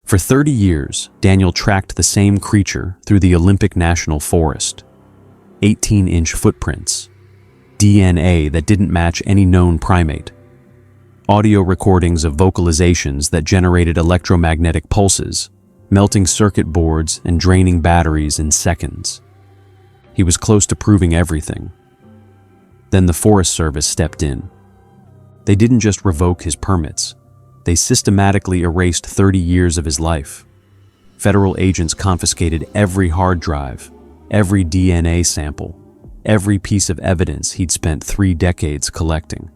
For 30 years, Daniel tracked the same creature through the Olympic National Forest. 18-inch footprints, DNA that didn't match any known primate, audio recordings of vocalizations that generated electromagnetic pulses, melting circuit boards and draining batteries in seconds. He was close to proving everything. Then the Forest Service stepped in. They didn't just revoke his permits. They systematically erased 30 years of his life. Federal agents confiscated every hard drive, every DNA sample, every piece of evidence he'd spent 3 decades collecting.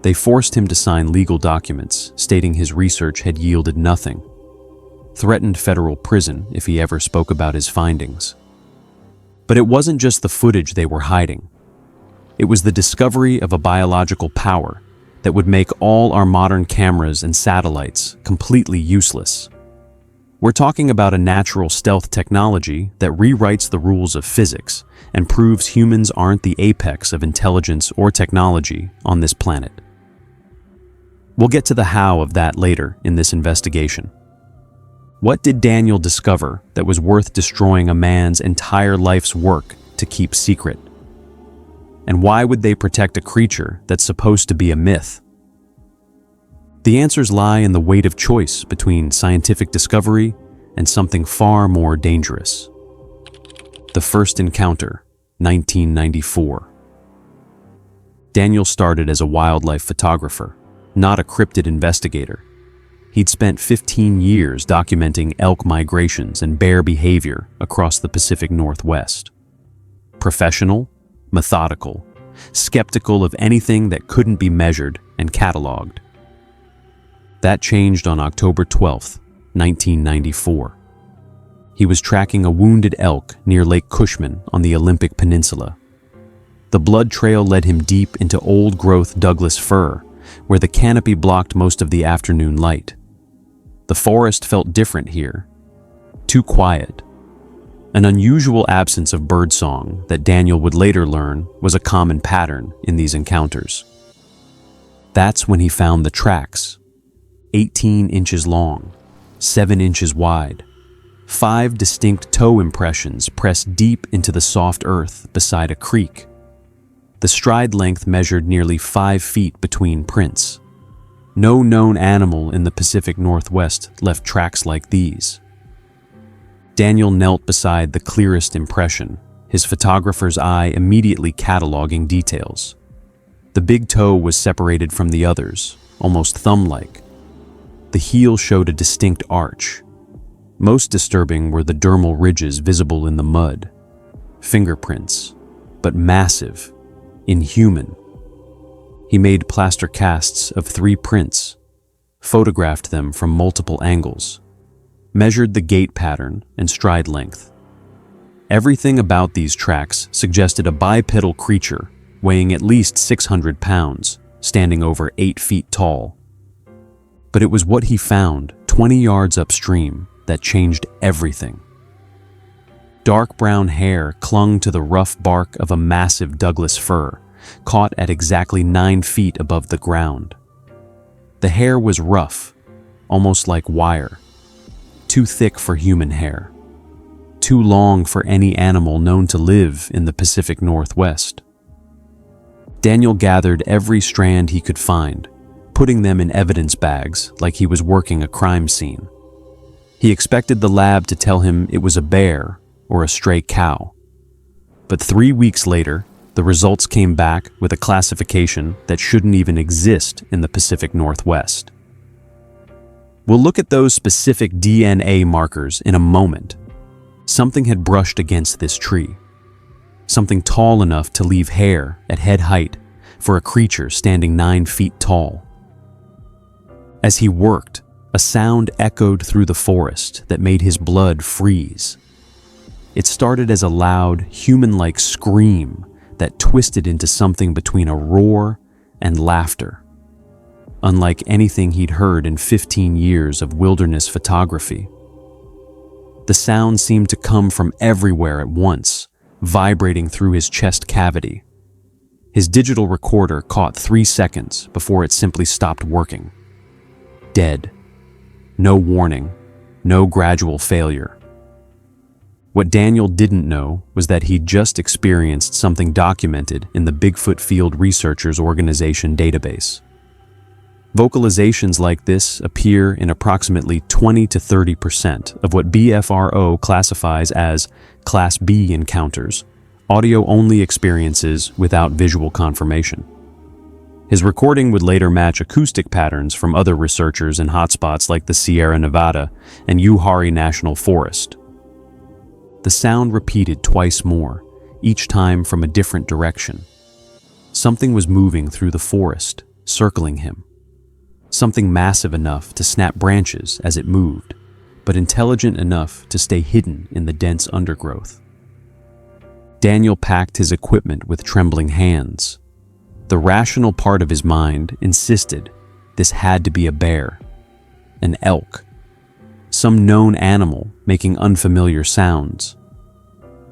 They forced him to sign legal documents stating his research had yielded nothing, threatened federal prison if he ever spoke about his findings. But it wasn't just the footage they were hiding. It was the discovery of a biological power that would make all our modern cameras and satellites completely useless. We're talking about a natural stealth technology that rewrites the rules of physics and proves humans aren't the apex of intelligence or technology on this planet. We'll get to the how of that later in this investigation. What did Daniel discover that was worth destroying a man's entire life's work to keep secret? And why would they protect a creature that's supposed to be a myth? The answers lie in the weight of choice between scientific discovery and something far more dangerous. The first encounter, 1994. Daniel started as a wildlife photographer, not a cryptid investigator. He'd spent 15 years documenting elk migrations and bear behavior across the Pacific Northwest. Professional, methodical, skeptical of anything that couldn't be measured and cataloged. That changed on October 12, 1994. He was tracking a wounded elk near Lake Cushman on the Olympic Peninsula. The blood trail led him deep into old-growth Douglas fir, where the canopy blocked most of the afternoon light. The forest felt different here, too quiet. An unusual absence of birdsong that Daniel would later learn was a common pattern in these encounters. That's when he found the tracks, 18 inches long, 7 inches wide, 5 distinct toe impressions pressed deep into the soft earth beside a creek. The stride length measured nearly 5 feet between prints. No known animal in the Pacific Northwest left tracks like these. Daniel knelt beside the clearest impression, his photographer's eye immediately cataloging details. The big toe was separated from the others, almost thumb-like. The heel showed a distinct arch. Most disturbing were the dermal ridges visible in the mud. Fingerprints, but massive, inhuman. He made plaster casts of 3 prints, photographed them from multiple angles, measured the gait pattern and stride length. Everything about these tracks suggested a bipedal creature weighing at least 600 pounds, standing over 8 feet tall. But it was what he found 20 yards upstream that changed everything. Dark brown hair clung to the rough bark of a massive Douglas fir, caught at exactly 9 feet above the ground. The hair was rough, almost like wire, too thick for human hair, too long for any animal known to live in the Pacific Northwest. Daniel gathered every strand he could find, putting them in evidence bags like he was working a crime scene. He expected the lab to tell him it was a bear or a stray cow. But 3 weeks later, the results came back with a classification that shouldn't even exist in the Pacific Northwest. We'll look at those specific DNA markers in a moment. Something had brushed against this tree. Something tall enough to leave hair at head height for a creature standing 9 feet tall. As he worked, a sound echoed through the forest that made his blood freeze. It started as a loud, human-like scream that twisted into something between a roar and laughter. Unlike anything he'd heard in 15 years of wilderness photography. The sound seemed to come from everywhere at once, vibrating through his chest cavity. His digital recorder caught 3 seconds before it simply stopped working. Dead. No warning, no gradual failure. What Daniel didn't know was that he'd just experienced something documented in the Bigfoot Field Researchers Organization database. Vocalizations like this appear in approximately 20 to 30% of what BFRO classifies as Class B encounters, audio-only experiences without visual confirmation. His recording would later match acoustic patterns from other researchers in hotspots like the Sierra Nevada and Uwharrie National Forest. The sound repeated twice more, each time from a different direction. Something was moving through the forest, circling him. Something massive enough to snap branches as it moved, but intelligent enough to stay hidden in the dense undergrowth. Daniel packed his equipment with trembling hands. The rational part of his mind insisted this had to be a bear, an elk, some known animal making unfamiliar sounds.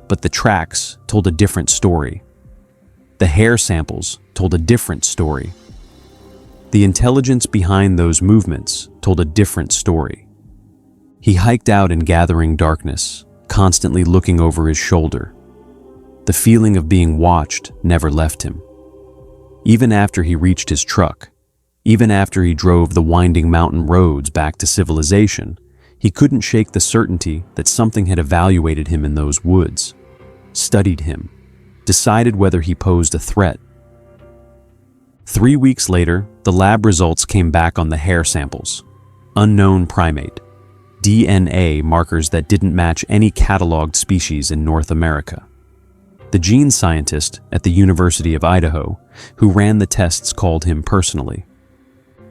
But the tracks told a different story. The hair samples told a different story. The intelligence behind those movements told a different story. He hiked out in gathering darkness, constantly looking over his shoulder. The feeling of being watched never left him. Even after he reached his truck, even after he drove the winding mountain roads back to civilization, he couldn't shake the certainty that something had evaluated him in those woods, studied him, decided whether he posed a threat. 3 weeks later, the lab results came back on the hair samples. Unknown primate. DNA markers that didn't match any cataloged species in North America. The gene scientist at the University of Idaho, who ran the tests, called him personally.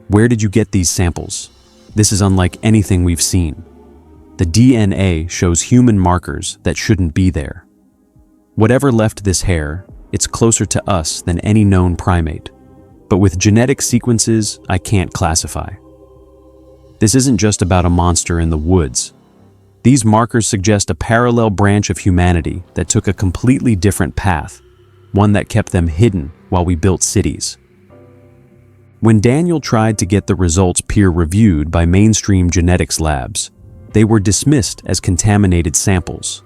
"Where did you get these samples? This is unlike anything we've seen. The DNA shows human markers that shouldn't be there. Whatever left this hair, it's closer to us than any known primate. But with genetic sequences, I can't classify. This isn't just about a monster in the woods. These markers suggest a parallel branch of humanity that took a completely different path, one that kept them hidden while we built cities." When Daniel tried to get the results peer-reviewed by mainstream genetics labs, they were dismissed as contaminated samples.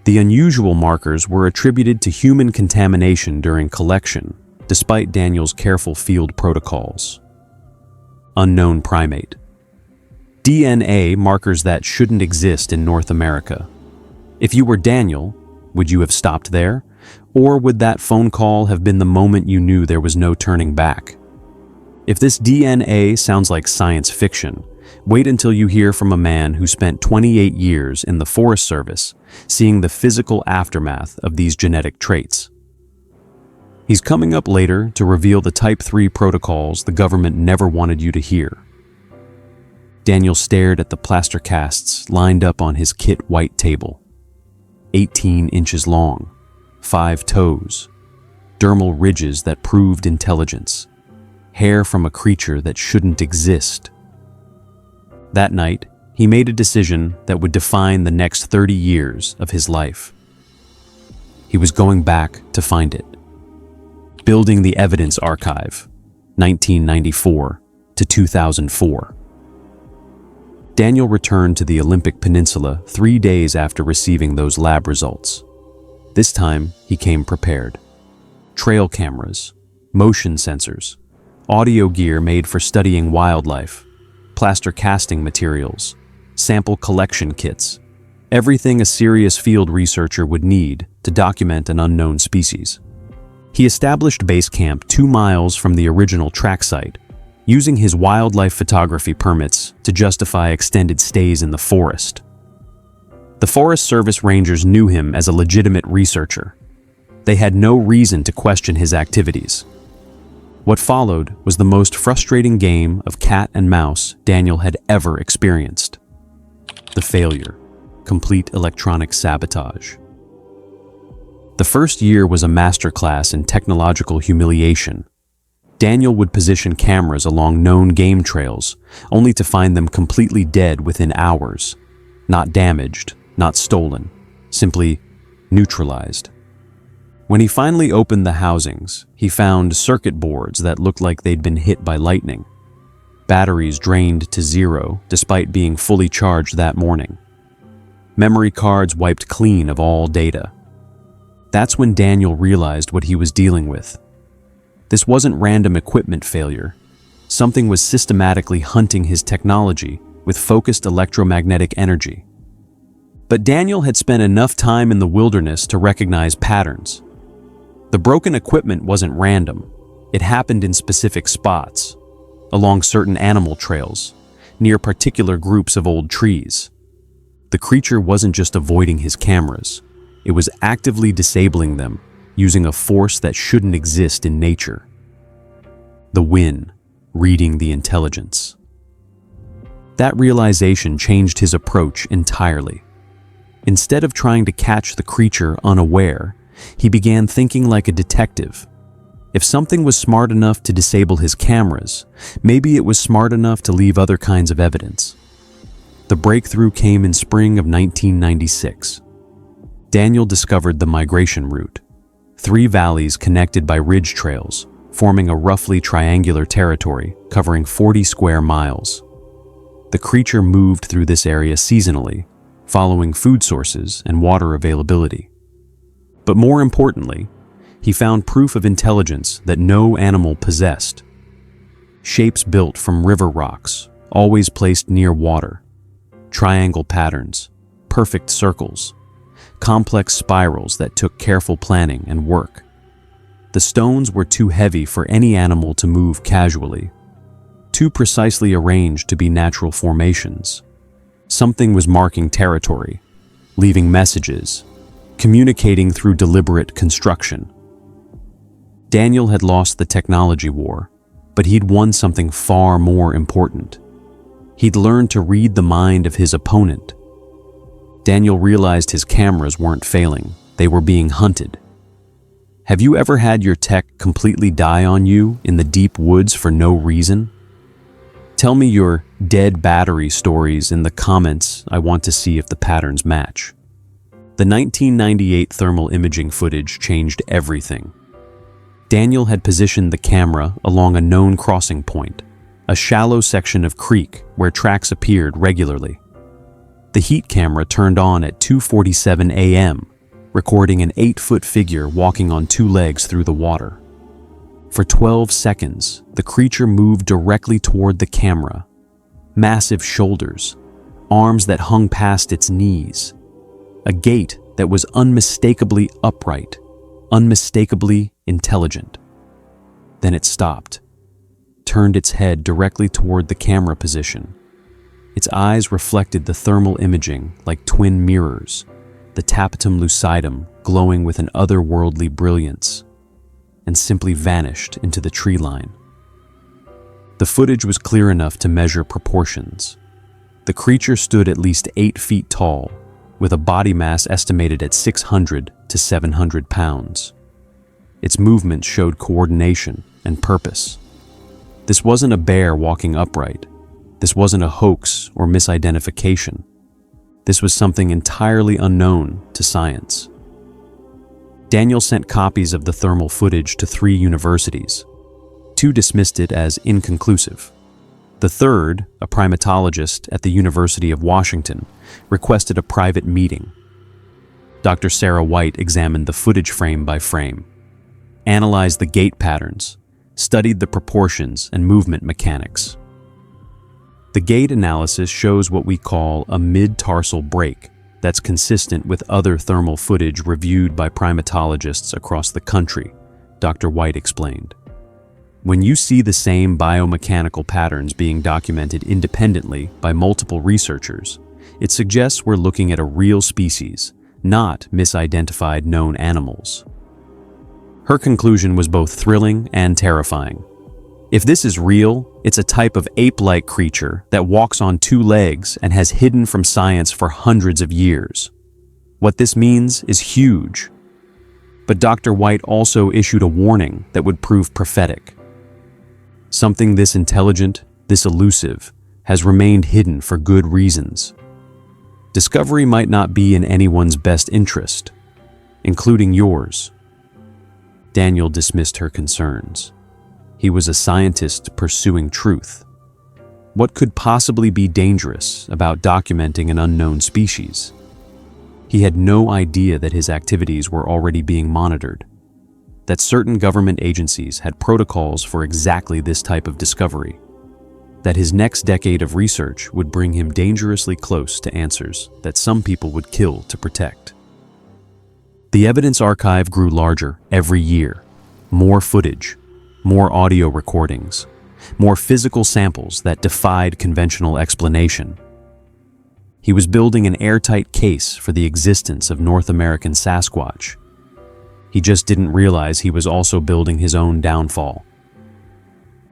The unusual markers were attributed to human contamination during collection, despite Daniel's careful field protocols. Unknown primate. DNA markers that shouldn't exist in North America. If you were Daniel, would you have stopped there? Or would that phone call have been the moment you knew there was no turning back? If this DNA sounds like science fiction, wait until you hear from a man who spent 28 years in the Forest Service, seeing the physical aftermath of these genetic traits. He's coming up later to reveal the Type 3 protocols the government never wanted you to hear. Daniel stared at the plaster casts lined up on his kit white table. 18 inches long, 5 toes, dermal ridges that proved intelligence, hair from a creature that shouldn't exist. That night, he made a decision that would define the next 30 years of his life. He was going back to find it. Building the Evidence Archive, 1994 to 2004. Daniel returned to the Olympic Peninsula 3 days after receiving those lab results. This time, he came prepared. Trail cameras, motion sensors, audio gear made for studying wildlife, plaster casting materials, sample collection kits, everything a serious field researcher would need to document an unknown species. He established base camp 2 miles from the original track site, using his wildlife photography permits to justify extended stays in the forest. The Forest Service rangers knew him as a legitimate researcher. They had no reason to question his activities. What followed was the most frustrating game of cat and mouse Daniel had ever experienced. The failure, complete electronic sabotage. The first year was a masterclass in technological humiliation. Daniel would position cameras along known game trails, only to find them completely dead within hours. Not damaged, not stolen, simply neutralized. When he finally opened the housings, he found circuit boards that looked like they'd been hit by lightning. batteries drained to zero despite being fully charged that morning. Memory cards wiped clean of all data. That's when Daniel realized what he was dealing with. This wasn't random equipment failure. Something was systematically hunting his technology with focused electromagnetic energy. But Daniel had spent enough time in the wilderness to recognize patterns. The broken equipment wasn't random. It happened in specific spots, along certain animal trails, near particular groups of old trees. The creature wasn't just avoiding his cameras. It was actively disabling them, using a force that shouldn't exist in nature. The Win, reading the intelligence. That realization changed his approach entirely. Instead of trying to catch the creature unaware, he began thinking like a detective. If something was smart enough to disable his cameras, maybe it was smart enough to leave other kinds of evidence. The breakthrough came in spring of 1996. Daniel discovered the migration route. 3 valleys connected by ridge trails, forming a roughly triangular territory covering 40 square miles. The creature moved through this area seasonally, following food sources and water availability. But more importantly, he found proof of intelligence that no animal possessed. Shapes built from river rocks, always placed near water. Triangle patterns, perfect circles, complex spirals that took careful planning and work. The stones were too heavy for any animal to move casually, too precisely arranged to be natural formations. Something was marking territory, leaving messages, communicating through deliberate construction. Daniel had lost the technology war, but he'd won something far more important. He'd learned to read the mind of his opponent. Daniel realized his cameras weren't failing, they were being hunted. Have you ever had your tech completely die on you in the deep woods for no reason? Tell me your dead battery stories in the comments. I want to see if the patterns match. The 1998 thermal imaging footage changed everything. Daniel had positioned the camera along a known crossing point, a shallow section of creek where tracks appeared regularly. The heat camera turned on at 2:47 a.m., recording an 8-foot figure walking on 2 legs through the water. For 12 seconds, the creature moved directly toward the camera. Massive shoulders, arms that hung past its knees, a gait that was unmistakably upright, unmistakably intelligent. Then it stopped, turned its head directly toward the camera position. Its eyes reflected the thermal imaging like twin mirrors, the tapetum lucidum glowing with an otherworldly brilliance, and simply vanished into the tree line. The footage was clear enough to measure proportions. The creature stood at least 8 feet tall, with a body mass estimated at 600 to 700 pounds. Its movements showed coordination and purpose. This wasn't a bear walking upright. This wasn't a hoax or misidentification. This was something entirely unknown to science. Daniel sent copies of the thermal footage to 3 universities. 2 dismissed it as inconclusive. The third, a primatologist at the University of Washington, requested a private meeting. Dr. Sarah White examined the footage frame by frame, analyzed the gait patterns, studied the proportions and movement mechanics. The gait analysis shows what we call a mid-tarsal break that's consistent with other thermal footage reviewed by primatologists across the country, Dr. White explained. When you see the same biomechanical patterns being documented independently by multiple researchers, it suggests we're looking at a real species, not misidentified known animals. Her conclusion was both thrilling and terrifying. If this is real, it's a type of ape-like creature that walks on 2 legs and has hidden from science for hundreds of years. What this means is huge. But Dr. White also issued a warning that would prove prophetic. Something this intelligent, this elusive, has remained hidden for good reasons. Discovery might not be in anyone's best interest, including yours. Daniel dismissed her concerns. He was a scientist pursuing truth. What could possibly be dangerous about documenting an unknown species? He had no idea that his activities were already being monitored, that certain government agencies had protocols for exactly this type of discovery, that his next decade of research would bring him dangerously close to answers that some people would kill to protect. The evidence archive grew larger every year. More footage, more audio recordings, more physical samples that defied conventional explanation. He was building an airtight case for the existence of North American Sasquatch. He just didn't realize he was also building his own downfall.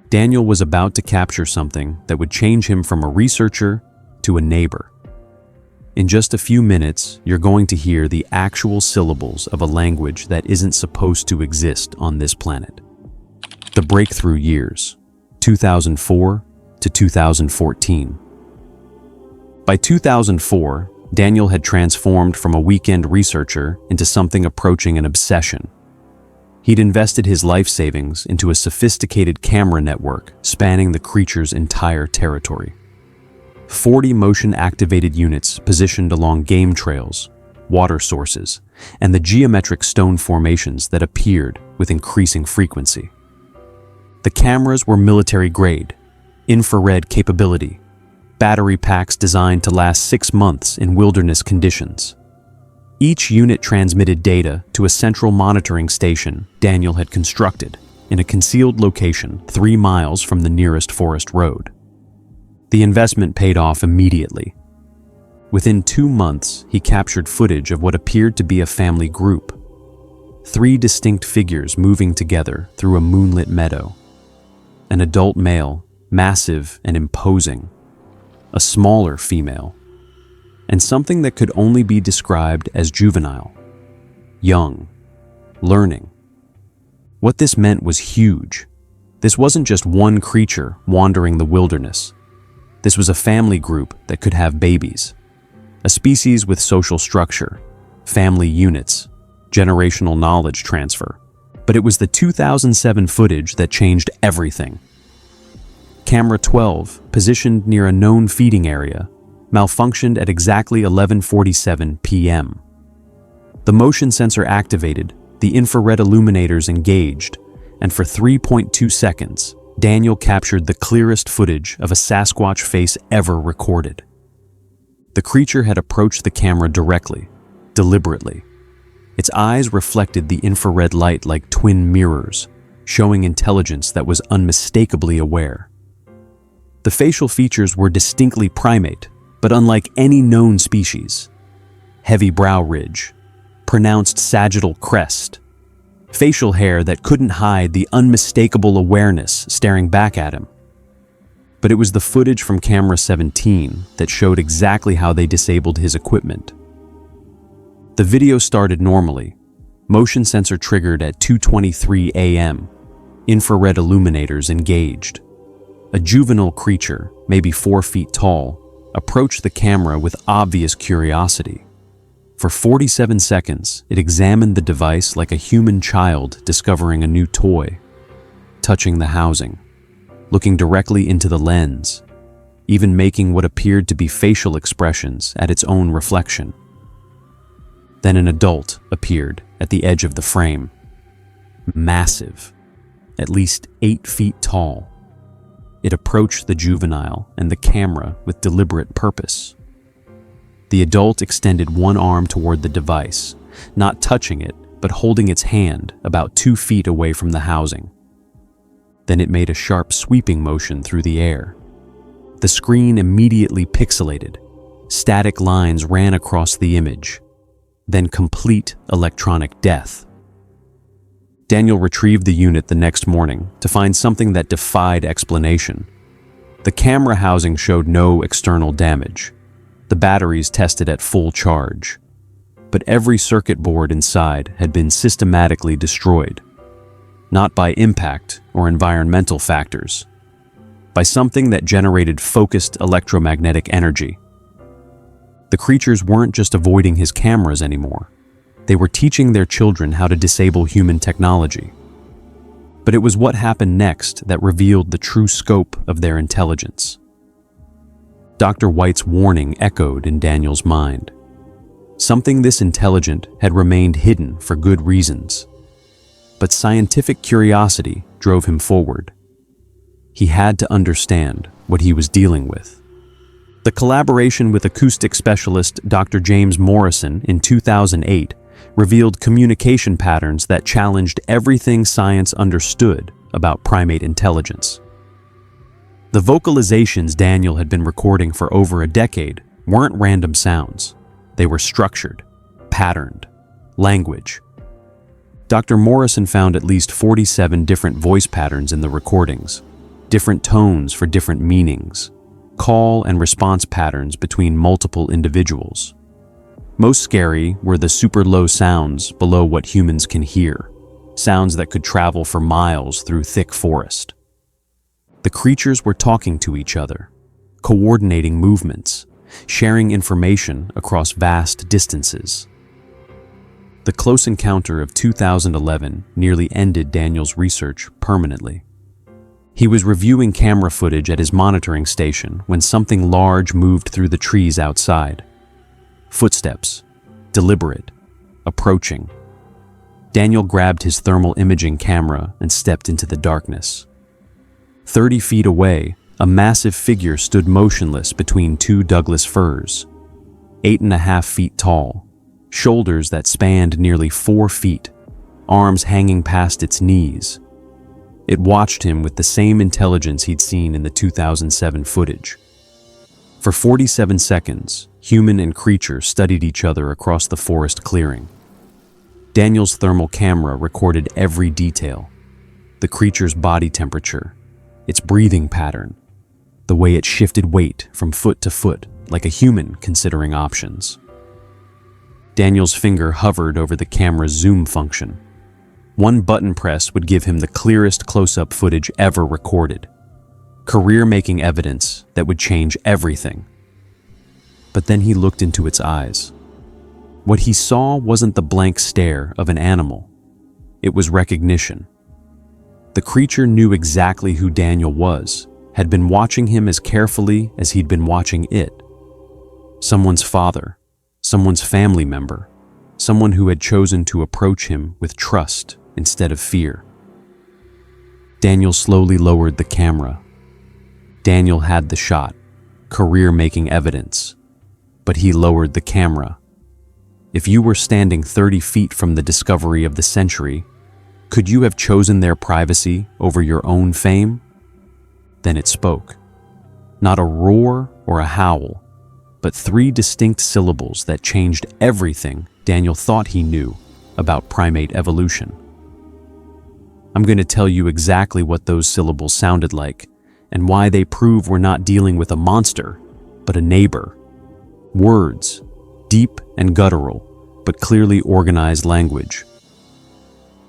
Daniel was about to capture something that would change him from a researcher to a neighbor. In just a few minutes, you're going to hear the actual syllables of a language that isn't supposed to exist on this planet. The breakthrough years, 2004 to 2014. By 2004, Daniel had transformed from a weekend researcher into something approaching an obsession. He'd invested his life savings into a sophisticated camera network spanning the creature's entire territory. 40 motion-activated units positioned along game trails, water sources, and the geometric stone formations that appeared with increasing frequency. The cameras were military-grade, infrared capability, battery packs designed to last 6 months in wilderness conditions. Each unit transmitted data to a central monitoring station Daniel had constructed in a concealed location 3 miles from the nearest forest road. The investment paid off immediately. Within 2 months, he captured footage of what appeared to be a family group. 3 distinct figures moving together through a moonlit meadow. An adult male, massive and imposing. A smaller female. And something that could only be described as juvenile. Young. Learning. What this meant was huge. This wasn't just one creature wandering the wilderness. This was a family group that could have babies. A species with social structure, family units, generational knowledge transfer. But it was the 2007 footage that changed everything. Camera 12, positioned near a known feeding area, malfunctioned at exactly 11:47 p.m. The motion sensor activated, the infrared illuminators engaged, and for 3.2 seconds, Daniel captured the clearest footage of a Sasquatch face ever recorded. The creature had approached the camera directly, deliberately. Its eyes reflected the infrared light like twin mirrors, showing intelligence that was unmistakably aware. The facial features were distinctly primate, but unlike any known species. Heavy brow ridge, pronounced sagittal crest, facial hair that couldn't hide the unmistakable awareness staring back at him. But it was the footage from camera 17 that showed exactly how they disabled his equipment. The video started normally, motion sensor triggered at 2:23 a.m., infrared illuminators engaged. A juvenile creature, maybe 4 feet tall, approached the camera with obvious curiosity. For 47 seconds, it examined the device like a human child discovering a new toy, touching the housing, looking directly into the lens, even making what appeared to be facial expressions at its own reflection. Then an adult appeared at the edge of the frame. Massive, at least 8 feet tall. It approached the juvenile and the camera with deliberate purpose. The adult extended one arm toward the device, not touching it, but holding its hand about 2 feet away from the housing. Then it made a sharp sweeping motion through the air. The screen immediately pixelated. Static lines ran across the image. Then complete electronic death. Daniel retrieved the unit the next morning to find something that defied explanation. The camera housing showed no external damage. The batteries tested at full charge. But every circuit board inside had been systematically destroyed. Not by impact or environmental factors, by something that generated focused electromagnetic energy. The creatures weren't just avoiding his cameras anymore. They were teaching their children how to disable human technology. But it was what happened next that revealed the true scope of their intelligence. Dr. White's warning echoed in Daniel's mind. Something this intelligent had remained hidden for good reasons. But scientific curiosity drove him forward. He had to understand what he was dealing with. The collaboration with acoustic specialist Dr. James Morrison in 2008 revealed communication patterns that challenged everything science understood about primate intelligence. The vocalizations Daniel had been recording for over a decade weren't random sounds. They were structured, patterned, language. Dr. Morrison found at least 47 different voice patterns in the recordings, different tones for different meanings, call and response patterns between multiple individuals. Most scary were the super low sounds below what humans can hear, sounds that could travel for miles through thick forest. The creatures were talking to each other, coordinating movements, sharing information across vast distances. The close encounter of 2011 nearly ended Daniel's research permanently. He was reviewing camera footage at his monitoring station when something large moved through the trees outside. Footsteps, deliberate, approaching. Daniel grabbed his thermal imaging camera and stepped into the darkness. 30 feet away, a massive figure stood motionless between two Douglas firs, 8.5 feet tall, shoulders that spanned nearly 4 feet, arms hanging past its knees. It watched him with the same intelligence he'd seen in the 2007 footage. For 47 seconds, human and creature studied each other across the forest clearing. Daniel's thermal camera recorded every detail: the creature's body temperature, its breathing pattern, the way it shifted weight from foot to foot like a human considering options. Daniel's finger hovered over the camera's zoom function. One button press would give him the clearest close-up footage ever recorded, career-making evidence that would change everything. But then he looked into its eyes. What he saw wasn't the blank stare of an animal. It was recognition. The creature knew exactly who Daniel was, had been watching him as carefully as he'd been watching it. Someone's father, someone's family member, someone who had chosen to approach him with trust instead of fear. Daniel slowly lowered the camera. Daniel had the shot, career-making evidence, but he lowered the camera. If you were standing 30 feet from the discovery of the century, could you have chosen their privacy over your own fame? Then it spoke. Not a roar or a howl, but 3 distinct syllables that changed everything Daniel thought he knew about primate evolution. I'm going to tell you exactly what those syllables sounded like and why they prove we're not dealing with a monster, but a neighbor. Words, deep and guttural, but clearly organized language.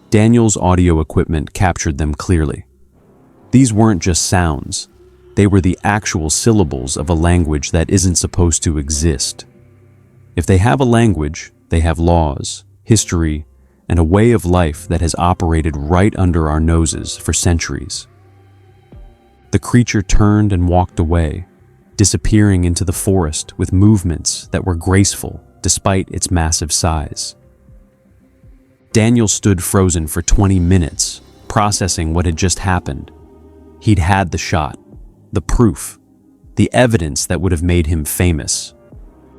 Daniel's audio equipment captured them clearly. These weren't just sounds. They were the actual syllables of a language that isn't supposed to exist. If they have a language, they have laws, history, and a way of life that has operated right under our noses for centuries. The creature turned and walked away, disappearing into the forest with movements that were graceful despite its massive size. Daniel stood frozen for 20 minutes, processing what had just happened. He'd had the shot, the proof, the evidence that would have made him famous.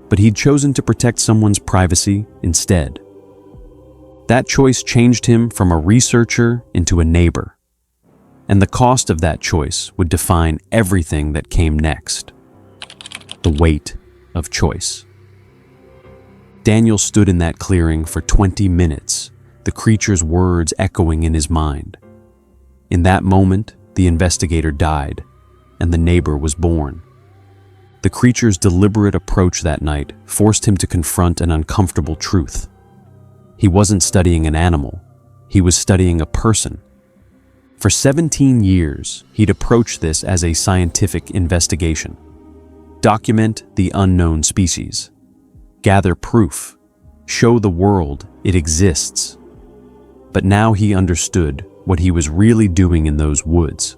But he'd chosen to protect someone's privacy instead. That choice changed him from a researcher into a neighbor. And the cost of that choice would define everything that came next. The weight of choice. Daniel stood in that clearing for 20 minutes, the creature's words echoing in his mind. In that moment, the investigator died, and the neighbor was born. The creature's deliberate approach that night forced him to confront an uncomfortable truth. He wasn't studying an animal, he was studying a person. For 17 years, he'd approached this as a scientific investigation. Document the unknown species. Gather proof. Show the world it exists. But now he understood what he was really doing in those woods.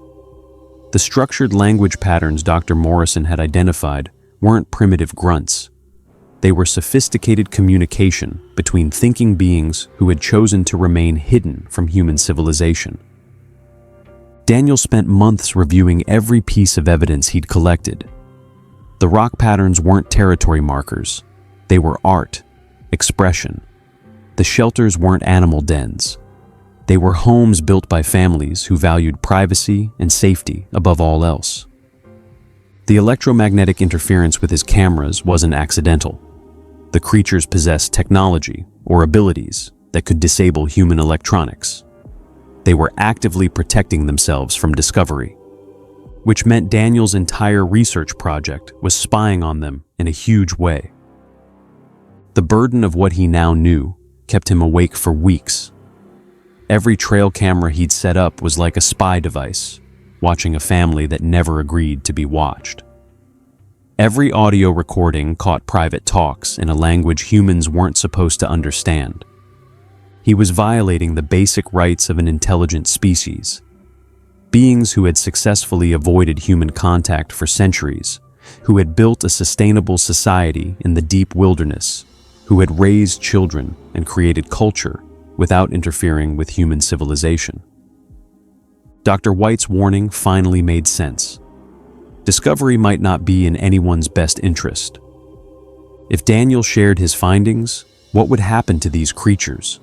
The structured language patterns Dr. Morrison had identified weren't primitive grunts. They were sophisticated communication between thinking beings who had chosen to remain hidden from human civilization. Daniel spent months reviewing every piece of evidence he'd collected. The rock patterns weren't territory markers. They were art, expression. The shelters weren't animal dens. They were homes built by families who valued privacy and safety above all else. The electromagnetic interference with his cameras wasn't accidental. The creatures possessed technology or abilities that could disable human electronics. They were actively protecting themselves from discovery, which meant Daniel's entire research project was spying on them in a huge way. The burden of what he now knew kept him awake for weeks. Every trail camera he'd set up was like a spy device, watching a family that never agreed to be watched. Every audio recording caught private talks in a language humans weren't supposed to understand. He was violating the basic rights of an intelligent species. Beings who had successfully avoided human contact for centuries, who had built a sustainable society in the deep wilderness, who had raised children and created culture without interfering with human civilization. Dr. White's warning finally made sense. Discovery might not be in anyone's best interest. If Daniel shared his findings, what would happen to these creatures?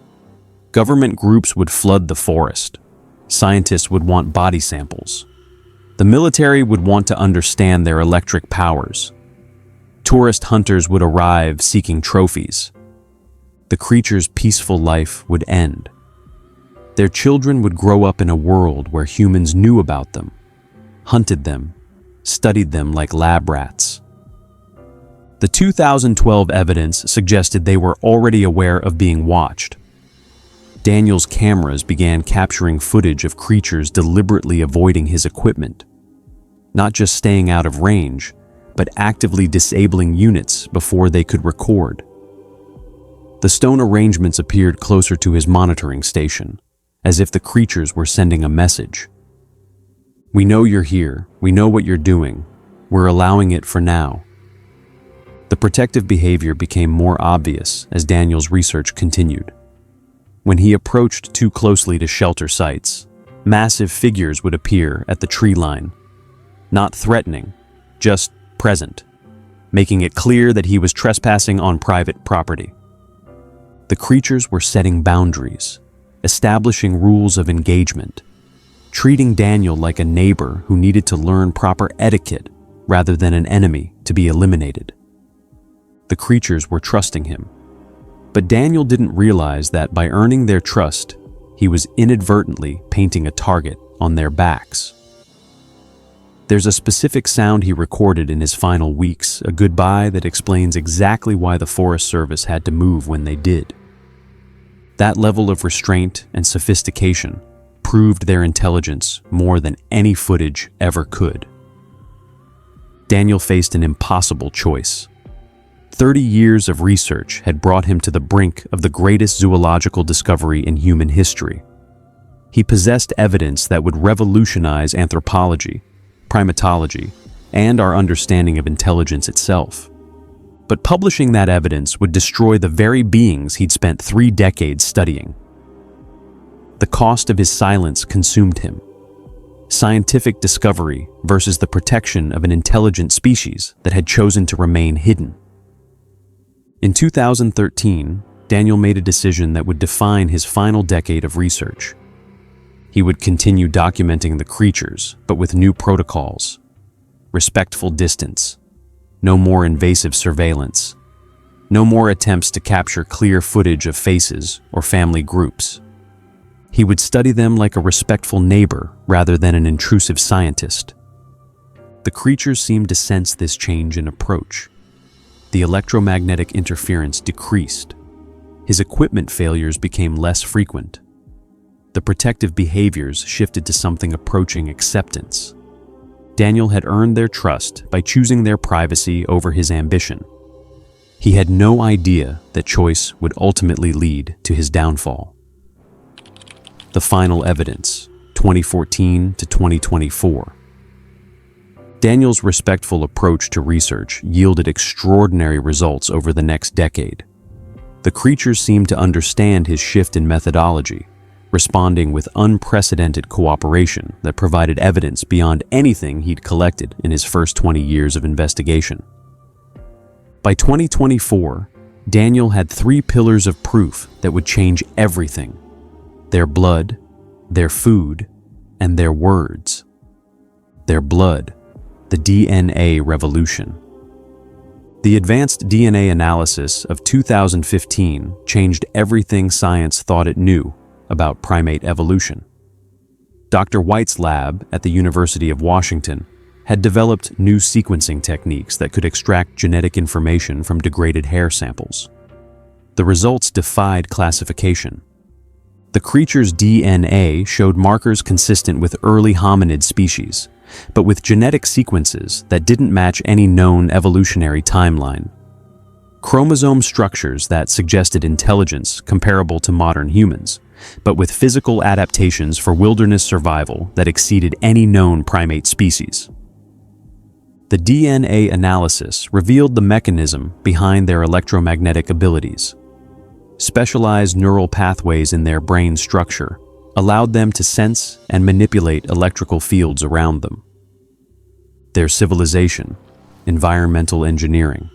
Government groups would flood the forest. Scientists would want body samples. The military would want to understand their electric powers. Tourist hunters would arrive seeking trophies. The creatures' peaceful life would end. Their children would grow up in a world where humans knew about them, hunted them, studied them like lab rats. The 2012 evidence suggested they were already aware of being watched. Daniel's cameras began capturing footage of creatures deliberately avoiding his equipment, not just staying out of range, but actively disabling units before they could record. The stone arrangements appeared closer to his monitoring station, as if the creatures were sending a message. "We know you're here. We know what you're doing. We're allowing it for now." The protective behavior became more obvious as Daniel's research continued. When he approached too closely to shelter sites, massive figures would appear at the tree line. Not threatening, just present, making it clear that he was trespassing on private property. The creatures were setting boundaries, establishing rules of engagement, treating Daniel like a neighbor who needed to learn proper etiquette rather than an enemy to be eliminated. The creatures were trusting him, but Daniel didn't realize that by earning their trust, he was inadvertently painting a target on their backs. There's a specific sound he recorded in his final weeks, a goodbye that explains exactly why the Forest Service had to move when they did. That level of restraint and sophistication proved their intelligence more than any footage ever could. Daniel faced an impossible choice. 30 years of research had brought him to the brink of the greatest zoological discovery in human history. He possessed evidence that would revolutionize anthropology, primatology, and our understanding of intelligence itself. But publishing that evidence would destroy the very beings he'd spent 3 decades studying. The cost of his silence consumed him. Scientific discovery versus the protection of an intelligent species that had chosen to remain hidden. In 2013, Daniel made a decision that would define his final decade of research. He would continue documenting the creatures, but with new protocols. Respectful distance. No more invasive surveillance. No more attempts to capture clear footage of faces or family groups. He would study them like a respectful neighbor rather than an intrusive scientist. The creatures seemed to sense this change in approach. The electromagnetic interference decreased. His equipment failures became less frequent. The protective behaviors shifted to something approaching acceptance. Daniel had earned their trust by choosing their privacy over his ambition. He had no idea that choice would ultimately lead to his downfall. The final evidence, 2014 to 2024. Daniel's respectful approach to research yielded extraordinary results over the next decade. The creatures seemed to understand his shift in methodology, responding with unprecedented cooperation that provided evidence beyond anything he'd collected in his first 20 years of investigation. By 2024, Daniel had 3 pillars of proof that would change everything: their blood, their food, and their words. Their blood, the DNA revolution. The advanced DNA analysis of 2015 changed everything science thought it knew about primate evolution. Dr. White's lab at the University of Washington had developed new sequencing techniques that could extract genetic information from degraded hair samples. The results defied classification. The creature's DNA showed markers consistent with early hominid species, but with genetic sequences that didn't match any known evolutionary timeline. Chromosome structures that suggested intelligence comparable to modern humans, but with physical adaptations for wilderness survival that exceeded any known primate species. The DNA analysis revealed the mechanism behind their electromagnetic abilities. Specialized neural pathways in their brain structure allowed them to sense and manipulate electrical fields around them. Their civilization, environmental engineering.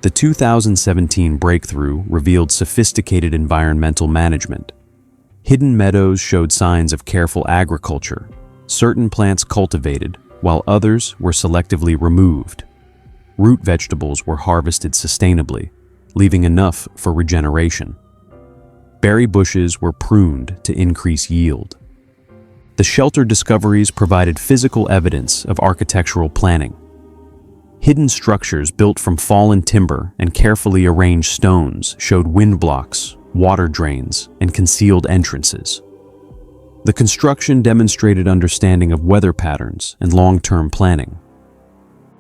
The 2017 breakthrough revealed sophisticated environmental management. Hidden meadows showed signs of careful agriculture, certain plants cultivated, while others were selectively removed. Root vegetables were harvested sustainably, leaving enough for regeneration. Berry bushes were pruned to increase yield. The shelter discoveries provided physical evidence of architectural planning. Hidden structures built from fallen timber and carefully arranged stones showed wind blocks, water drains, and concealed entrances. The construction demonstrated understanding of weather patterns and long-term planning.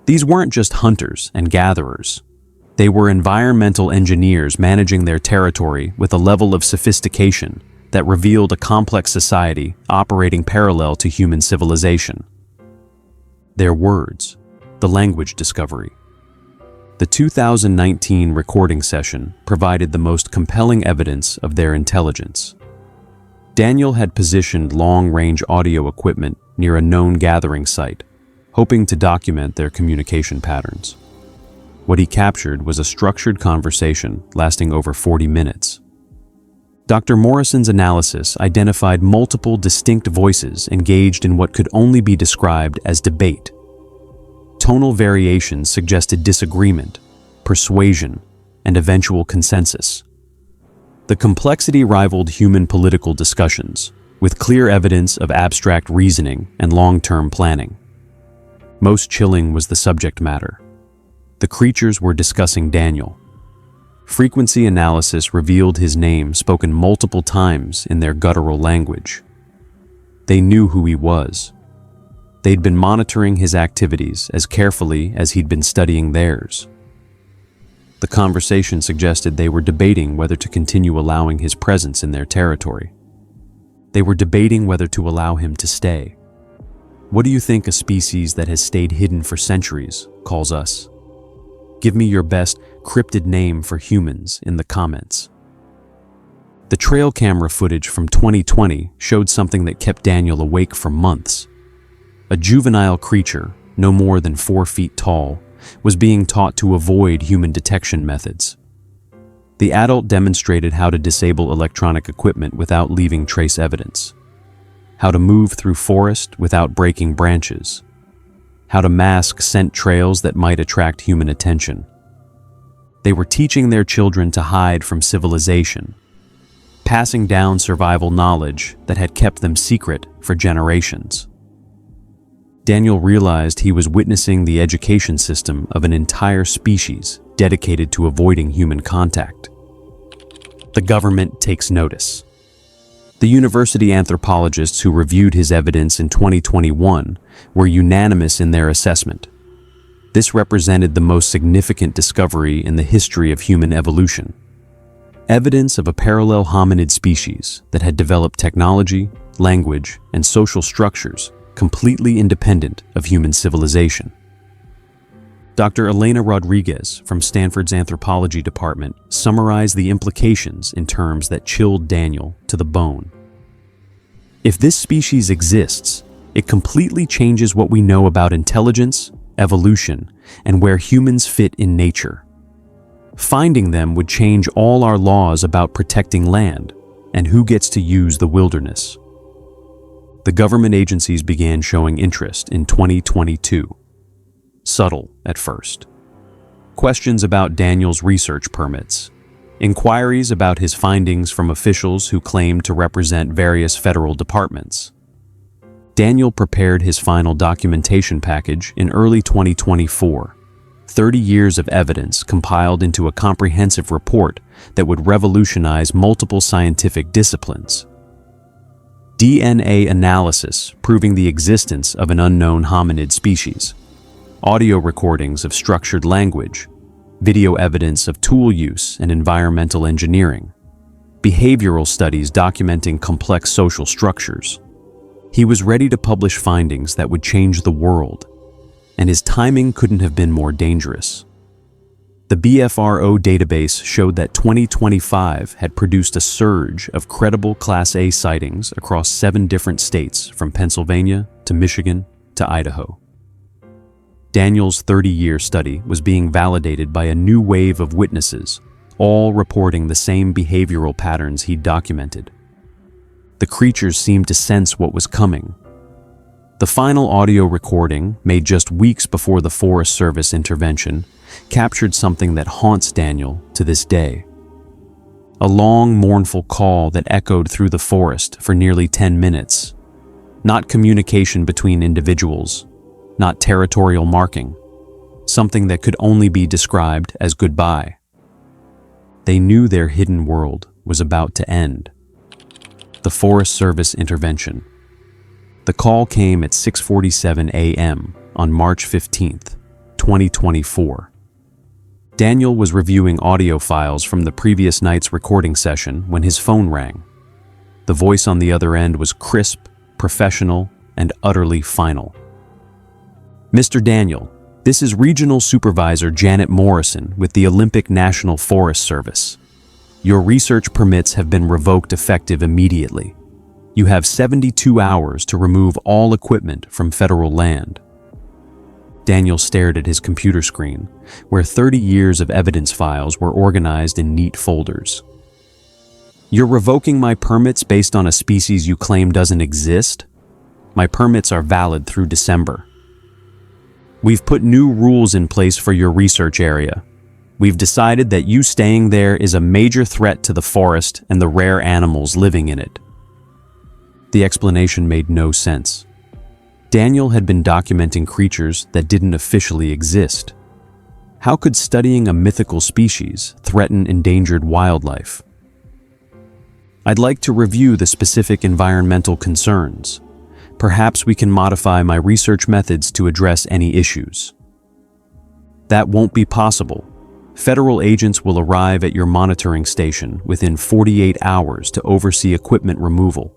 These weren't just hunters and gatherers. They were environmental engineers managing their territory with a level of sophistication that revealed a complex society operating parallel to human civilization. Their words, the language discovery. The 2019 recording session provided the most compelling evidence of their intelligence. Daniel had positioned long-range audio equipment near a known gathering site, hoping to document their communication patterns. What he captured was a structured conversation lasting over 40 minutes. Dr. Morrison's analysis identified multiple distinct voices engaged in what could only be described as debate. Tonal variations suggested disagreement, persuasion, and eventual consensus. The complexity rivaled human political discussions, with clear evidence of abstract reasoning and long-term planning. Most chilling was the subject matter. The creatures were discussing Daniel. Frequency analysis revealed his name spoken multiple times in their guttural language. They knew who he was. They'd been monitoring his activities as carefully as he'd been studying theirs. The conversation suggested they were debating whether to continue allowing his presence in their territory. They were debating whether to allow him to stay. What do you think a species that has stayed hidden for centuries calls us? Give me your best cryptid name for humans in the comments. The trail camera footage from 2020 showed something that kept Daniel awake for months. A juvenile creature, no more than 4 feet tall, was being taught to avoid human detection methods. The adult demonstrated how to disable electronic equipment without leaving trace evidence, how to move through forest without breaking branches, how to mask scent trails that might attract human attention. They were teaching their children to hide from civilization, passing down survival knowledge that had kept them secret for generations. Daniel realized he was witnessing the education system of an entire species dedicated to avoiding human contact. The government takes notice. The university anthropologists who reviewed his evidence in 2021 were unanimous in their assessment. This represented the most significant discovery in the history of human evolution. Evidence of a parallel hominid species that had developed technology, language, and social structures completely independent of human civilization. Dr. Elena Rodriguez from Stanford's anthropology department summarized the implications in terms that chilled Daniel to the bone. If this species exists, it completely changes what we know about intelligence, evolution, and where humans fit in nature. Finding them would change all our laws about protecting land and who gets to use the wilderness. The government agencies began showing interest in 2022. Subtle at first. Questions about Daniel's research permits. Inquiries about his findings from officials who claimed to represent various federal departments. Daniel prepared his final documentation package in early 2024. 30 years of evidence compiled into a comprehensive report that would revolutionize multiple scientific disciplines. DNA analysis proving the existence of an unknown hominid species. Audio recordings of structured language, video evidence of tool use and environmental engineering, behavioral studies documenting complex social structures. He was ready to publish findings that would change the world, and his timing couldn't have been more dangerous. The BFRO database showed that 2025 had produced a surge of credible Class A sightings across 7 different states from Pennsylvania to Michigan to Idaho. Daniel's 30-year study was being validated by a new wave of witnesses, all reporting the same behavioral patterns he'd documented. The creatures seemed to sense what was coming. The final audio recording, made just weeks before the Forest Service intervention, captured something that haunts Daniel to this day. A long, mournful call that echoed through the forest for nearly 10 minutes. Not communication between individuals, not territorial marking, something that could only be described as goodbye. They knew their hidden world was about to end. The Forest Service intervention. The call came at 6:47 a.m. on March 15th, 2024. Daniel was reviewing audio files from the previous night's recording session when his phone rang. The voice on the other end was crisp, professional, and utterly final. Mr. Daniel, this is Regional Supervisor Janet Morrison with the Olympic National Forest Service. Your research permits have been revoked effective immediately. You have 72 hours to remove all equipment from federal land. Daniel stared at his computer screen, where 30 years of evidence files were organized in neat folders. You're revoking my permits based on a species you claim doesn't exist? My permits are valid through December. We've put new rules in place for your research area. We've decided that you staying there is a major threat to the forest and the rare animals living in it. The explanation made no sense. Daniel had been documenting creatures that didn't officially exist. How could studying a mythical species threaten endangered wildlife? I'd like to review the specific environmental concerns. Perhaps we can modify my research methods to address any issues. That won't be possible. Federal agents will arrive at your monitoring station within 48 hours to oversee equipment removal.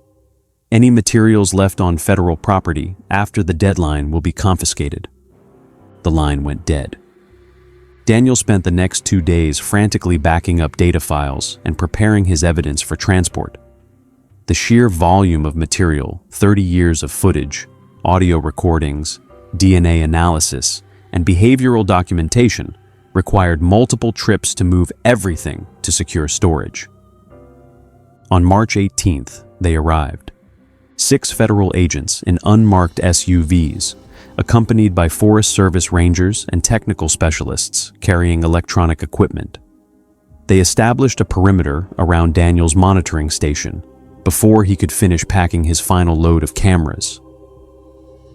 Any materials left on federal property after the deadline will be confiscated. The line went dead. Daniel spent the next 2 days frantically backing up data files and preparing his evidence for transport. The sheer volume of material, 30 years of footage, audio recordings, DNA analysis, and behavioral documentation required multiple trips to move everything to secure storage. On March 18th, they arrived. 6 federal agents in unmarked SUVs, accompanied by Forest Service rangers and technical specialists carrying electronic equipment. They established a perimeter around Daniel's monitoring station before he could finish packing his final load of cameras.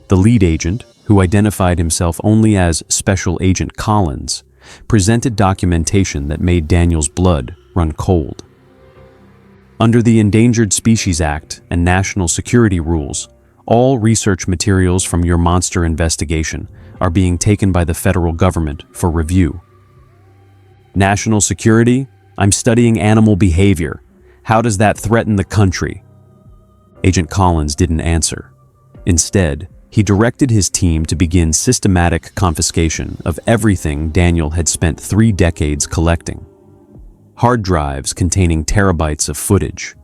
The lead agent, who identified himself only as Special Agent Collins, presented documentation that made Daniel's blood run cold. Under the Endangered Species Act and national security rules, all research materials from your monster investigation are being taken by the federal government for review. National security? I'm studying animal behavior. How does that threaten the country? Agent Collins didn't answer. Instead, He directed his team to begin systematic confiscation of everything Daniel had spent 3 decades collecting. Hard drives containing terabytes of footage,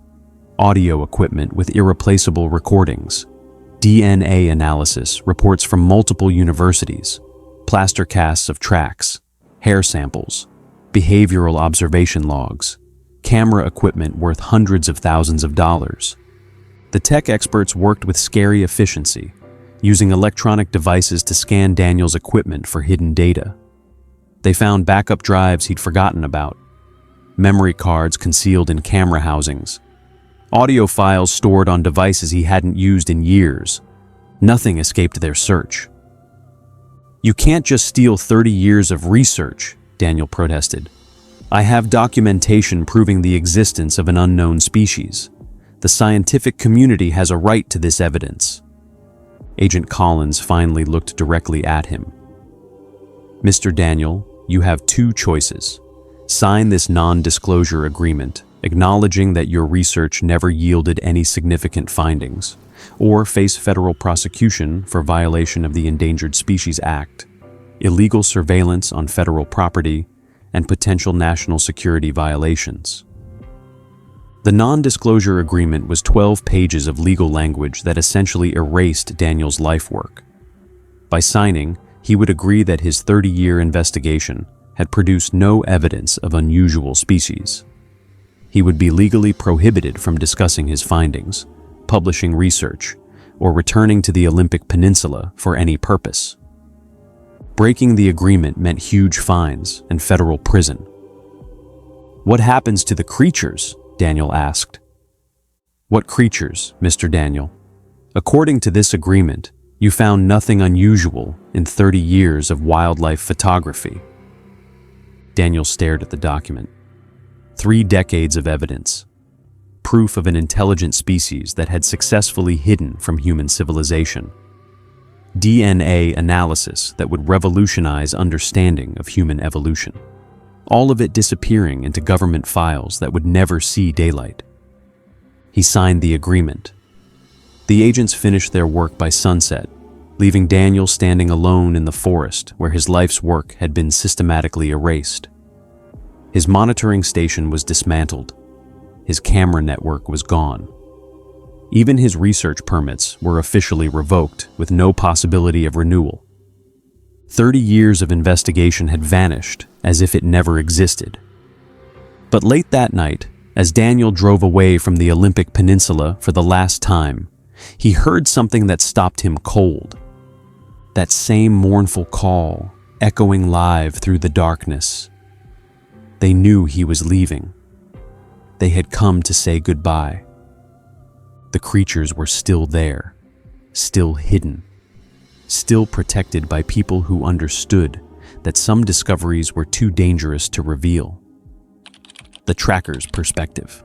audio equipment with irreplaceable recordings, DNA analysis reports from multiple universities, plaster casts of tracks, hair samples, behavioral observation logs, camera equipment worth hundreds of thousands of dollars. The tech experts worked with scary efficiency, using electronic devices to scan Daniel's equipment for hidden data. They found backup drives he'd forgotten about, memory cards concealed in camera housings, audio files stored on devices he hadn't used in years. Nothing escaped their search. "You can't just steal 30 years of research," Daniel protested. "I have documentation proving the existence of an unknown species. The scientific community has a right to this evidence." Agent Collins finally looked directly at him. "Mr. Daniel, you have 2 choices. Sign this non-disclosure agreement, acknowledging that your research never yielded any significant findings, or face federal prosecution for violation of the Endangered Species Act, illegal surveillance on federal property, and potential national security violations." The non-disclosure agreement was 12 pages of legal language that essentially erased Daniel's life work. By signing, he would agree that his 30-year investigation had produced no evidence of unusual species. He would be legally prohibited from discussing his findings, publishing research, or returning to the Olympic Peninsula for any purpose. Breaking the agreement meant huge fines and federal prison. "What happens to the creatures?" Daniel asked. "What creatures, Mr. Daniel? According to this agreement, you found nothing unusual in 30 years of wildlife photography." Daniel stared at the document. 3 decades of evidence. Proof of an intelligent species that had successfully hidden from human civilization. DNA analysis that would revolutionize understanding of human evolution. All of it disappearing into government files that would never see daylight. He signed the agreement. The agents finished their work by sunset, leaving Daniel standing alone in the forest where his life's work had been systematically erased. His monitoring station was dismantled. His camera network was gone. Even his research permits were officially revoked with no possibility of renewal. 30 years of investigation had vanished as if it never existed. But late that night, as Daniel drove away from the Olympic Peninsula for the last time, he heard something that stopped him cold. That same mournful call, echoing live through the darkness. They knew he was leaving. They had come to say goodbye. The creatures were still there, still hidden, still protected by people who understood that some discoveries were too dangerous to reveal. The tracker's perspective.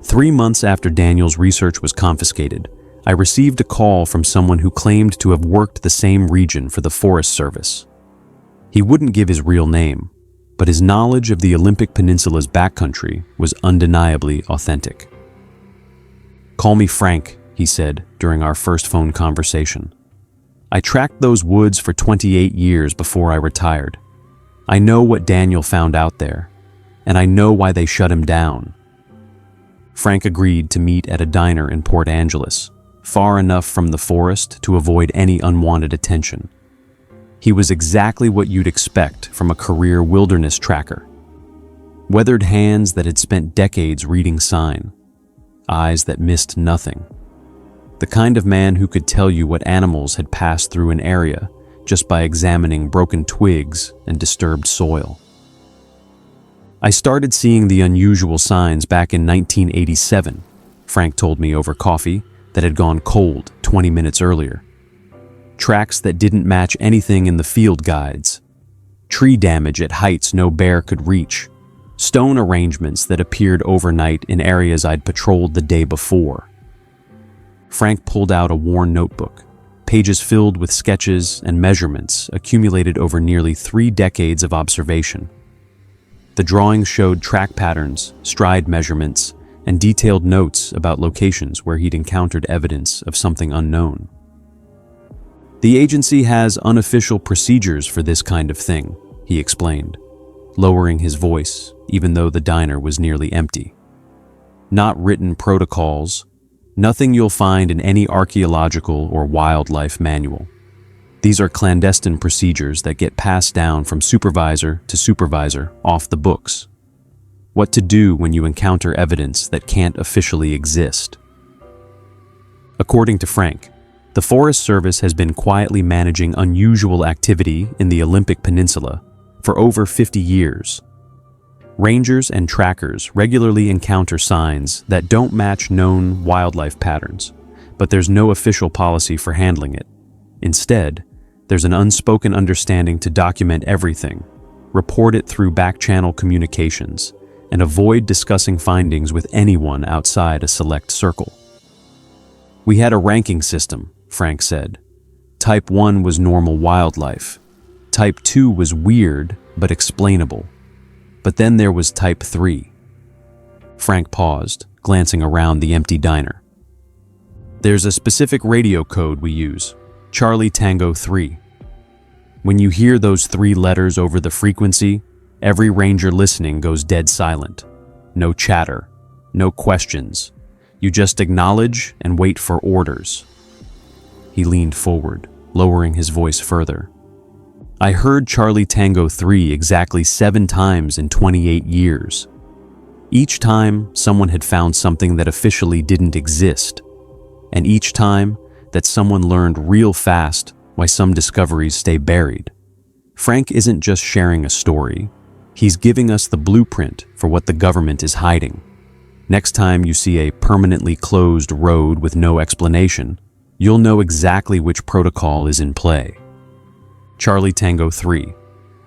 3 months after Daniel's research was confiscated, I received a call from someone who claimed to have worked the same region for the Forest Service. He wouldn't give his real name, but his knowledge of the Olympic Peninsula's backcountry was undeniably authentic. "Call me Frank," he said during our first phone conversation. "I tracked those woods for 28 years before I retired. I know what Daniel found out there, and I know why they shut him down." Frank agreed to meet at a diner in Port Angeles, far enough from the forest to avoid any unwanted attention. He was exactly what you'd expect from a career wilderness tracker. Weathered hands that had spent decades reading sign, eyes that missed nothing. The kind of man who could tell you what animals had passed through an area just by examining broken twigs and disturbed soil. "I started seeing the unusual signs back in 1987, Frank told me over coffee that had gone cold 20 minutes earlier. Tracks that didn't match anything in the field guides. Tree damage at heights no bear could reach. Stone arrangements that appeared overnight in areas I'd patrolled the day before." Frank pulled out a worn notebook, pages filled with sketches and measurements accumulated over nearly 3 decades of observation. The drawings showed track patterns, stride measurements, and detailed notes about locations where he'd encountered evidence of something unknown. The agency has unofficial procedures for this kind of thing, he explained, lowering his voice even though the diner was nearly empty. Not written protocols, nothing you'll find in any archaeological or wildlife manual. These are clandestine procedures that get passed down from supervisor to supervisor off the books. What to do when you encounter evidence that can't officially exist. According to Frank, the Forest Service has been quietly managing unusual activity in the Olympic Peninsula for over 50 years. Rangers and trackers regularly encounter signs that don't match known wildlife patterns, but there's no official policy for handling it. Instead, there's an unspoken understanding to document everything, report it through back-channel communications, and avoid discussing findings with anyone outside a select circle. We had a ranking system, Frank said. Type 1 was normal wildlife. Type 2 was weird but explainable. But then there was Type 3. Frank paused, glancing around the empty diner. There's a specific radio code we use, Charlie Tango 3. When you hear those 3 letters over the frequency, every ranger listening goes dead silent. No chatter, no questions. You just acknowledge and wait for orders. He leaned forward, lowering his voice further. I heard Charlie Tango 3 exactly 7 times in 28 years. Each time, someone had found something that officially didn't exist. And each time, that someone learned real fast why some discoveries stay buried. Frank isn't just sharing a story. He's giving us the blueprint for what the government is hiding. Next time you see a permanently closed road with no explanation, you'll know exactly which protocol is in play. Charlie Tango 3,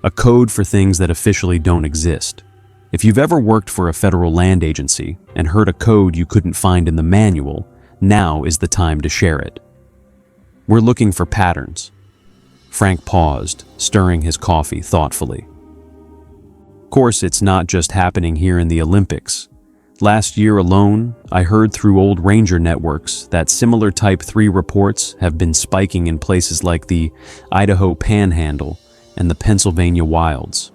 a code for things that officially don't exist. If you've ever worked for a federal land agency and heard a code you couldn't find in the manual, now is the time to share it. We're looking for patterns. Frank paused, stirring his coffee thoughtfully. Of course, it's not just happening here in the Olympics. Last year alone, I heard through old ranger networks that similar Type 3 reports have been spiking in places like the Idaho Panhandle and the Pennsylvania wilds.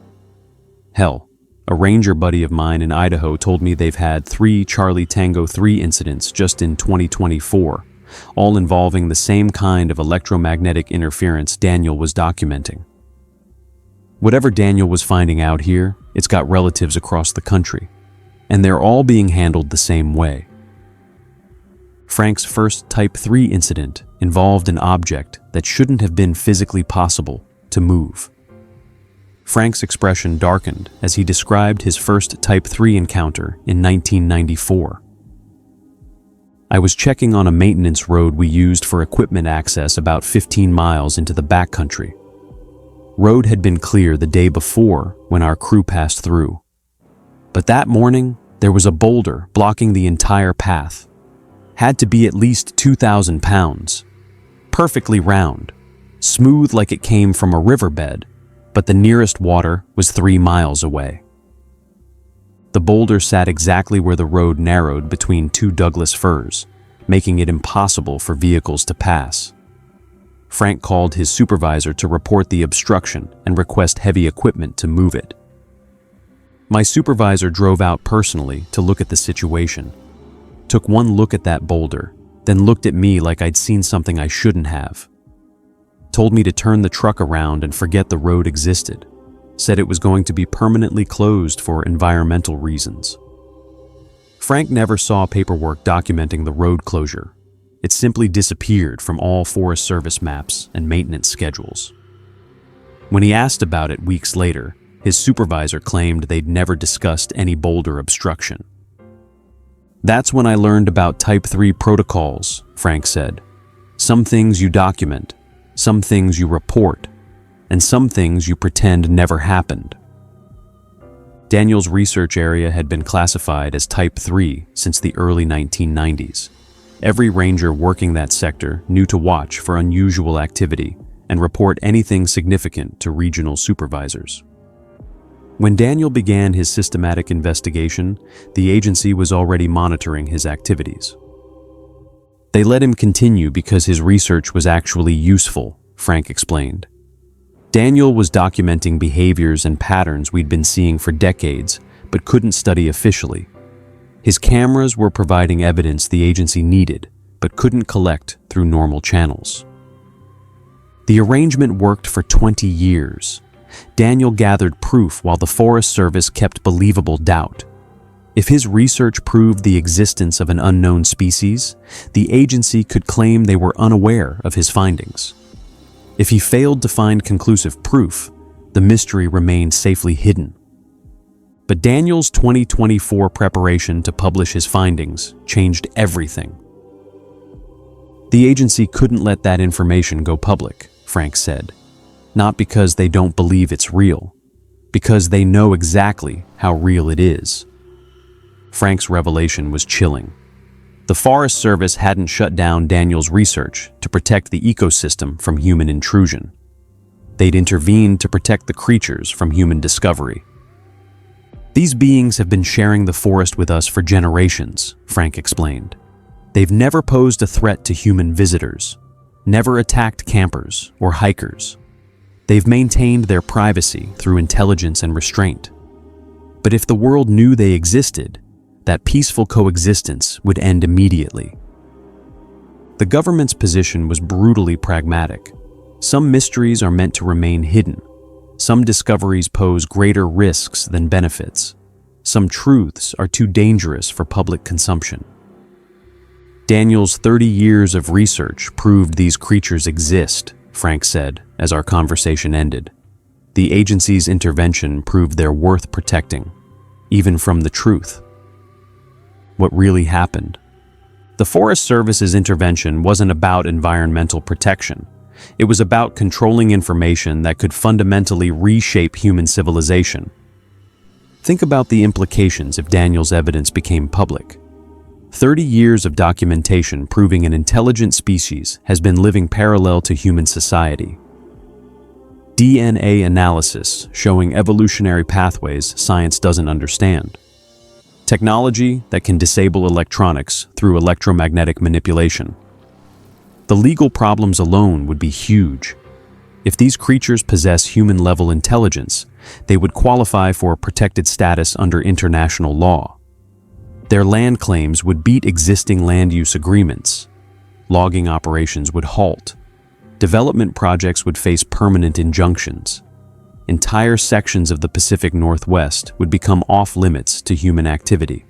Hell, a ranger buddy of mine in Idaho told me they've had 3 Charlie Tango 3 incidents just in 2024, all involving the same kind of electromagnetic interference Daniel was documenting. Whatever Daniel was finding out here, it's got relatives across the country, and they're all being handled the same way. Frank's first Type 3 incident involved an object that shouldn't have been physically possible to move. Frank's expression darkened as he described his first Type 3 encounter in 1994. I was checking on a maintenance road we used for equipment access about 15 miles into the backcountry. Road had been clear the day before when our crew passed through. But that morning, there was a boulder blocking the entire path. Had to be at least 2,000 pounds. Perfectly round, smooth like it came from a riverbed, but the nearest water was 3 miles away. The boulder sat exactly where the road narrowed between 2 Douglas firs, making it impossible for vehicles to pass. Frank called his supervisor to report the obstruction and request heavy equipment to move it. My supervisor drove out personally to look at the situation, took one look at that boulder, then looked at me like I'd seen something I shouldn't have. Told me to turn the truck around and forget the road existed. Said it was going to be permanently closed for environmental reasons. Frank never saw paperwork documenting the road closure. It simply disappeared from all Forest Service maps and maintenance schedules. When he asked about it weeks later, his supervisor claimed they'd never discussed any boulder obstruction. That's when I learned about Type 3 protocols, Frank said. Some things you document, some things you report, and some things you pretend never happened. Daniel's research area had been classified as Type 3 since the early 1990s. Every ranger working that sector knew to watch for unusual activity and report anything significant to regional supervisors. When Daniel began his systematic investigation, the agency was already monitoring his activities. They let him continue because his research was actually useful, Frank explained. Daniel was documenting behaviors and patterns we'd been seeing for decades, but couldn't study officially. His cameras were providing evidence the agency needed, but couldn't collect through normal channels. The arrangement worked for 20 years. Daniel gathered proof while the Forest Service kept believable doubt. If his research proved the existence of an unknown species, the agency could claim they were unaware of his findings. If he failed to find conclusive proof, the mystery remained safely hidden. But Daniel's 2024 preparation to publish his findings changed everything. The agency couldn't let that information go public, Frank said. Not because they don't believe it's real, because they know exactly how real it is. Frank's revelation was chilling. The Forest Service hadn't shut down Daniel's research to protect the ecosystem from human intrusion. They'd intervened to protect the creatures from human discovery. These beings have been sharing the forest with us for generations, Frank explained. They've never posed a threat to human visitors, never attacked campers or hikers. They've maintained their privacy through intelligence and restraint. But if the world knew they existed, that peaceful coexistence would end immediately. The government's position was brutally pragmatic. Some mysteries are meant to remain hidden. Some discoveries pose greater risks than benefits. Some truths are too dangerous for public consumption. Daniel's 30 years of research proved these creatures exist, Frank said as our conversation ended. The agency's intervention proved they're worth protecting, even from the truth. What really happened? The Forest Service's intervention wasn't about environmental protection. It was about controlling information that could fundamentally reshape human civilization. Think about the implications if Daniel's evidence became public. 30 years of documentation proving an intelligent species has been living parallel to human society. DNA analysis showing evolutionary pathways science doesn't understand. Technology that can disable electronics through electromagnetic manipulation. The legal problems alone would be huge. If these creatures possess human-level intelligence, they would qualify for protected status under international law. Their land claims would beat existing land use agreements. Logging operations would halt. Development projects would face permanent injunctions. Entire sections of the Pacific Northwest would become off-limits to human activity.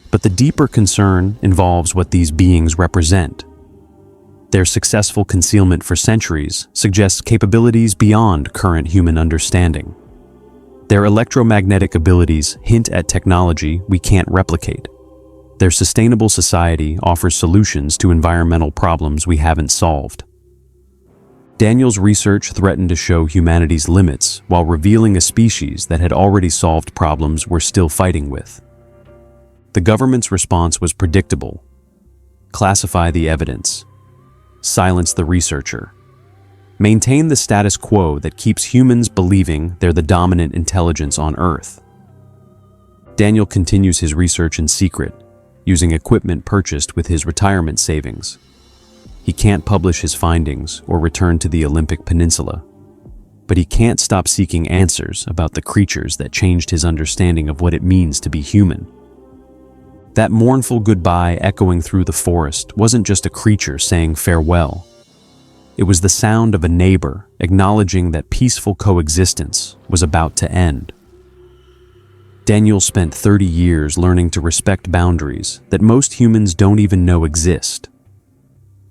But the deeper concern involves what these beings represent. Their successful concealment for centuries suggests capabilities beyond current human understanding. Their electromagnetic abilities hint at technology we can't replicate. Their sustainable society offers solutions to environmental problems we haven't solved. Daniel's research threatened to show humanity's limits while revealing a species that had already solved problems we're still fighting with. The government's response was predictable. Classify the evidence. Silence the researcher. Maintain the status quo that keeps humans believing they're the dominant intelligence on Earth. Daniel continues his research in secret, using equipment purchased with his retirement savings. He can't publish his findings or return to the Olympic Peninsula, but he can't stop seeking answers about the creatures that changed his understanding of what it means to be human. That mournful goodbye echoing through the forest wasn't just a creature saying farewell. It was the sound of a neighbor acknowledging that peaceful coexistence was about to end. Daniel spent 30 years learning to respect boundaries that most humans don't even know exist.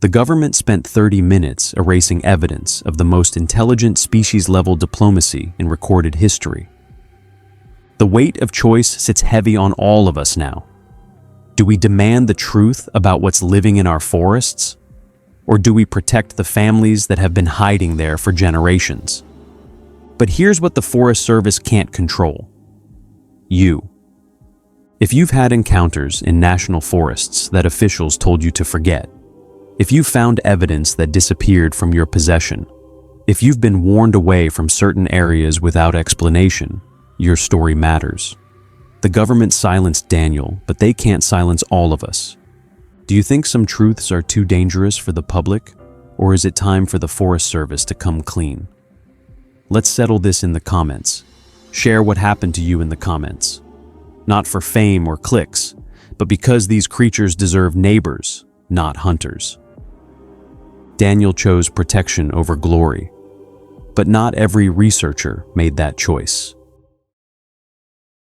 The government spent 30 minutes erasing evidence of the most intelligent species-level diplomacy in recorded history. The weight of choice sits heavy on all of us now. Do we demand the truth about what's living in our forests? Or do we protect the families that have been hiding there for generations? But here's what the Forest Service can't control. You. If you've had encounters in national forests that officials told you to forget, if you found evidence that disappeared from your possession, if you've been warned away from certain areas without explanation, your story matters. The government silenced Daniel, but they can't silence all of us. Do you think some truths are too dangerous for the public? Or is it time for the Forest Service to come clean? Let's settle this in the comments. Share what happened to you in the comments. Not for fame or clicks, but because these creatures deserve neighbors, not hunters. Daniel chose protection over glory, but not every researcher made that choice.